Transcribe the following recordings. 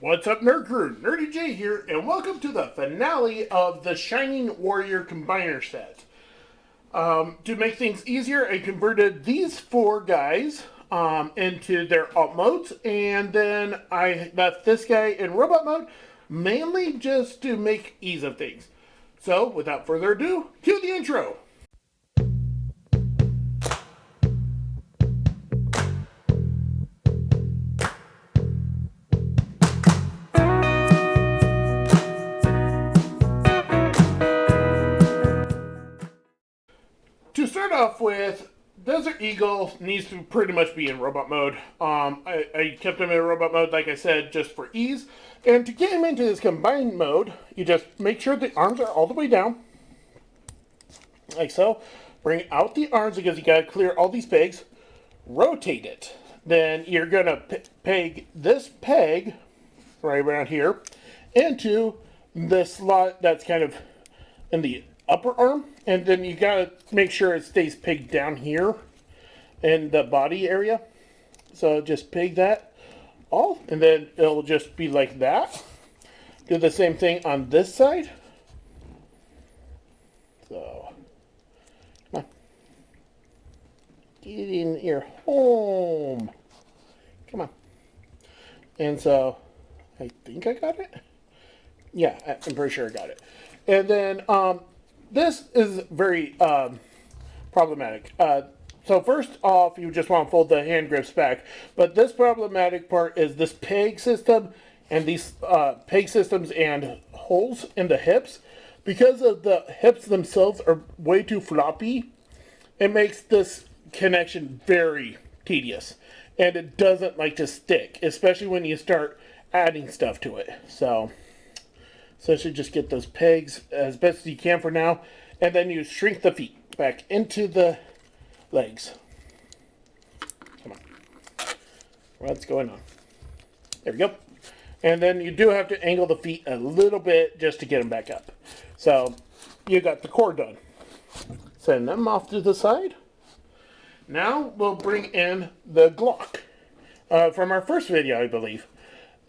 What's up, Nerd Crew? Nurdie J here, and welcome to the finale of the Shining Warrior Combiner set. To make things easier, I converted these four guys into their alt modes, and then I left this guy in robot mode, mainly just to make ease of things. So, without further ado, cue the intro! To start off with, Desert Eagle needs to pretty much be in robot mode. I kept him in robot mode, like I said, just for ease. And to get him into this combined mode, you just make sure the arms are all the way down. Like so. Bring out the arms because you gotta clear all these pegs. Rotate it. Then you're gonna peg this peg, right around here, into the slot that's kind of in the upper arm, and then you gotta make sure it stays pegged down here in the body area. So just peg that all, and then it'll just be like that. Do the same thing on this side. So come on, get in here, home. Come on. And so I think I got it. Yeah, I'm pretty sure I got it. And then this is very problematic. So first off, you just want to fold the hand grips back. But this problematic part is this peg system and these peg systems and holes in the hips. Because of the hips themselves are way too floppy, it makes this connection very tedious. And it doesn't like to stick, especially when you start adding stuff to it. So you should just get those pegs as best as you can for now. And then you shrink the feet back into the legs. Come on. What's going on? There we go. And then you do have to angle the feet a little bit just to get them back up. So you got the core done. Send them off to the side. Now we'll bring in the Glock from our first video, I believe.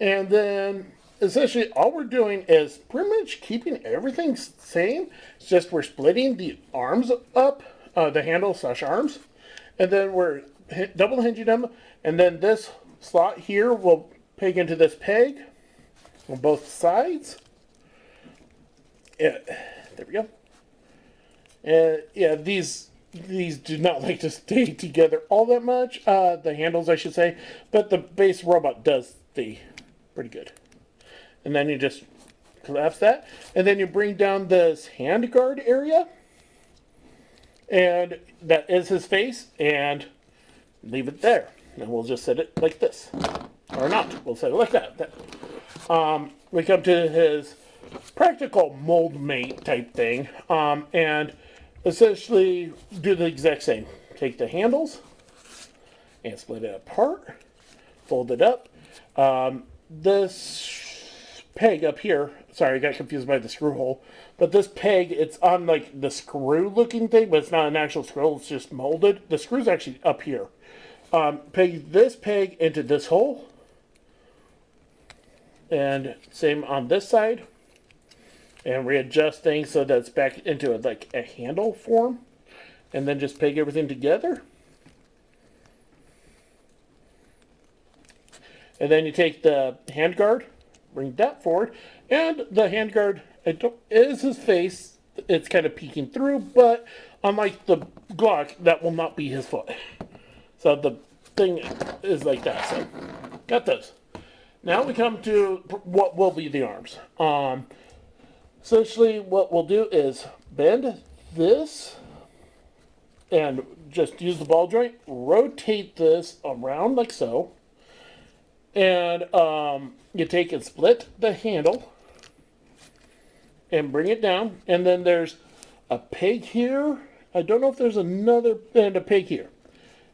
And then essentially all we're doing is pretty much keeping everything same. It's just we're splitting the arms up, the handle / arms, and then we're double hinging them, and then this slot here will peg into this peg on both sides. Yeah, there we go. And yeah, these do not like to stay together all that much, the handles I should say, but the base robot does stay pretty good. And then you just collapse that. And then you bring down this hand guard area. And that is his face. And leave it there. And we'll just set it like this. Or not. We'll set it like that. We come to his practical mold mate type thing. And essentially do the exact same. Take the handles. And split it apart. Fold it up. This peg up here, sorry, I got confused by the screw hole, but this peg, it's on like the screw looking thing, but it's not an actual screw, it's just molded. The screw's actually up here. Peg this peg into this hole, and same on this side, and readjust things so that it's back into like a handle form, and then just peg everything together. And then you take the hand guard, bring that forward, and the hand guard is his face. It's kind of peeking through, but unlike the Glock, that will not be his foot. So the thing is like that. So got those. Now we come to what will be the arms. Essentially, what we'll do is bend this and just use the ball joint, rotate this around like so. And you take and split the handle and bring it down. And then there's a peg here. I don't know if there's another, and a peg here.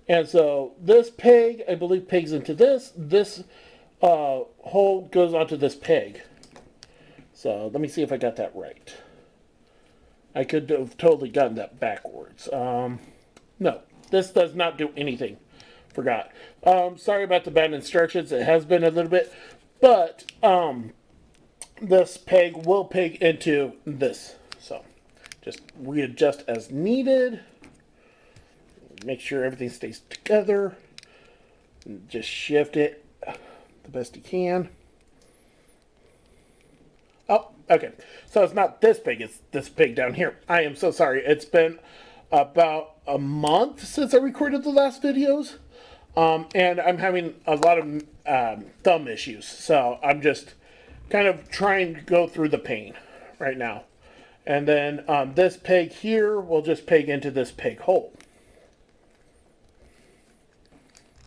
And so this peg, I believe, pegs into this. This hole goes onto this peg. So let me see if I got that right. I could have totally gotten that backwards. No, this does not do anything. Forgot. Sorry about the bad instructions. It has been a little bit. But this peg will peg into this. So just readjust as needed. Make sure everything stays together. Just shift it the best you can. Oh, okay. So it's not this peg, it's this peg down here. I am so sorry. It's been about a month since I recorded the last videos. And I'm having a lot of thumb issues. So I'm just kind of trying to go through the pain right now. And then this peg here will just peg into this peg hole.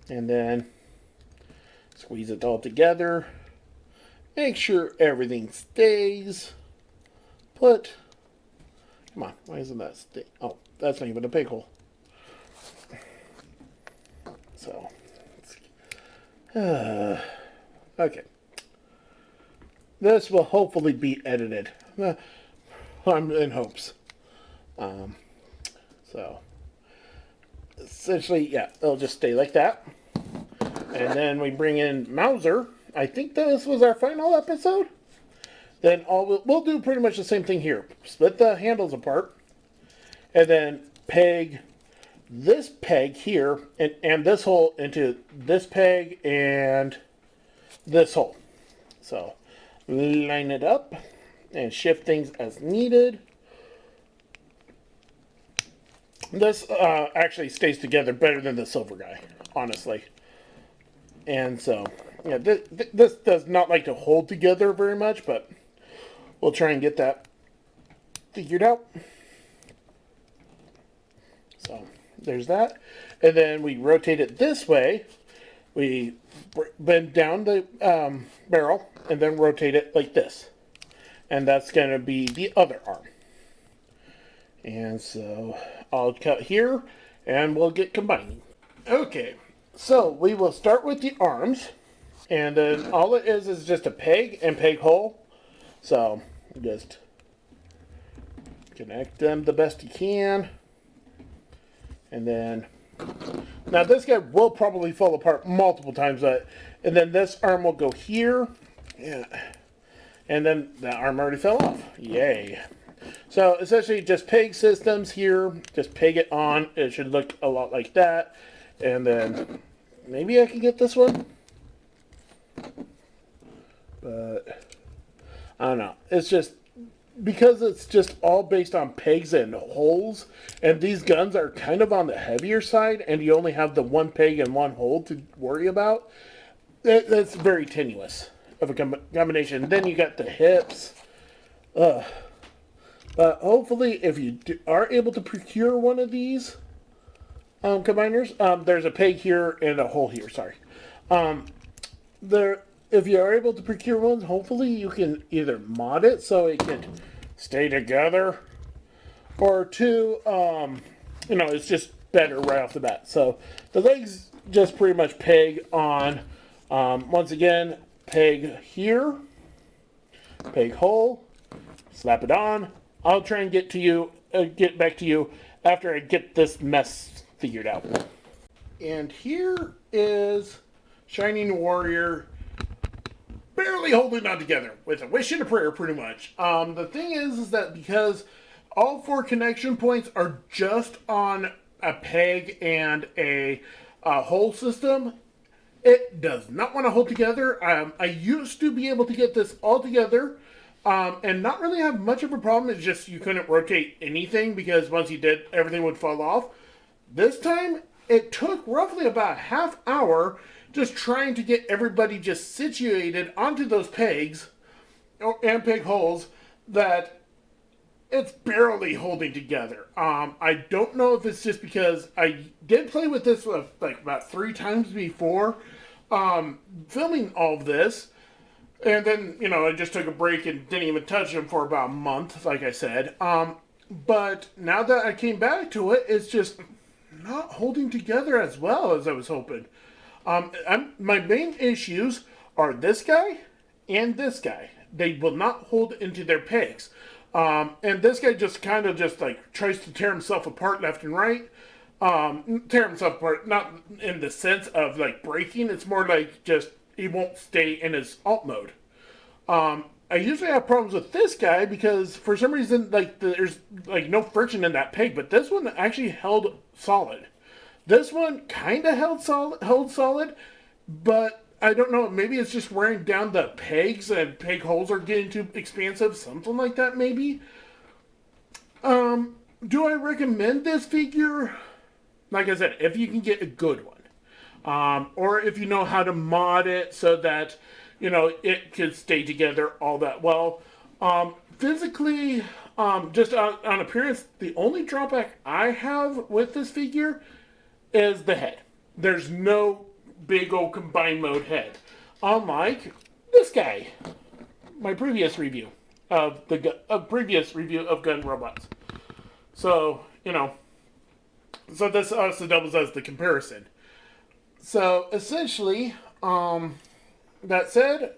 And then squeeze it all together. Make sure everything stays put. Come on, why isn't that stay? Oh, that's not even a peg hole. So, okay. This will hopefully be edited. I'm in hopes. So, essentially, yeah, it'll just stay like that. And then we bring in Mauser. I think this was our final episode. Then we'll do pretty much the same thing here. Split the handles apart. And then peg this peg here and this hole into this peg and this hole. So line it up and shift things as needed. This actually stays together better than the silver guy, honestly. And so, yeah, this does not like to hold together very much, but we'll try and get that figured out. So, there's that. And then we rotate it this way. We bend down the barrel and then rotate it like this. And that's going to be the other arm. And so, I'll cut here and we'll get combining. Okay. So we will start with the arms, and then all it is just a peg and peg hole. So just connect them the best you can. And then, now this guy will probably fall apart multiple times, and then this arm will go here. Yeah. And then that arm already fell off. Yay. So essentially just peg systems here, just peg it on. It should look a lot like that. And then maybe I can get this one. But I don't know. It's just because it's just all based on pegs and holes. And these guns are kind of on the heavier side. And you only have the one peg and one hole to worry about. That's very tenuous of a combination. Then you got the hips. But hopefully if you are able to procure one of these combiners. There's a peg here and a hole here, sorry. If you are able to procure one, hopefully you can either mod it so it can stay together, or two, it's just better right off the bat. So the legs just pretty much peg on, once again, peg here, peg hole, slap it on. I'll try and get back to you after I get this mess figured out. And here is Shining Warrior barely holding on together with a wish and a prayer, pretty much. The thing is that because all 4 connection points are just on a peg and a hole system, it does not want to hold together. I used to be able to get this all together and not really have much of a problem. It's just you couldn't rotate anything because once you did, everything would fall off. This time, it took roughly about a half hour just trying to get everybody just situated onto those pegs and peg holes that it's barely holding together. I don't know if it's just because I did play with this like about 3 times before filming all of this. And then, I just took a break and didn't even touch them for about a month, like I said. But now that I came back to it, it's just not holding together as well as I was hoping. My main issues are this guy and this guy. They will not hold into their pegs. And this guy just kind of just like tries to tear himself apart left and right. Tear himself apart, not in the sense of like breaking. It's more like just he won't stay in his alt mode. I usually have problems with this guy because for some reason, like there's like no friction in that peg, but this one actually held solid. This one kind of held solid, but I don't know. Maybe it's just wearing down the pegs and peg holes are getting too expansive, something like that. Maybe. Do I recommend this figure? Like I said, if you can get a good one, or if you know how to mod it so that it can stay together all that well. Physically, just on appearance, the only drawback I have with this figure is the head. There's no big old combined mode head, unlike this guy. My previous review of previous review of gun robots. So so this also doubles as the comparison. So essentially, that said,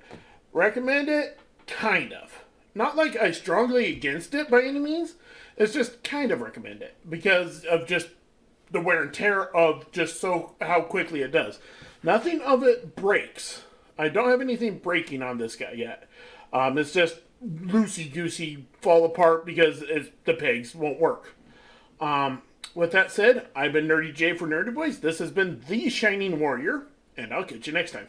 recommend it, kind of. Not like I strongly against it by any means. It's just kind of recommend it because of just the wear and tear of just so how quickly it does. Nothing of it breaks. I don't have anything breaking on this guy yet. It's just loosey goosey fall apart because the pegs won't work. With that said, I've been Nurdie J for Nurdie Boys. This has been the Shining Warrior, and I'll catch you next time.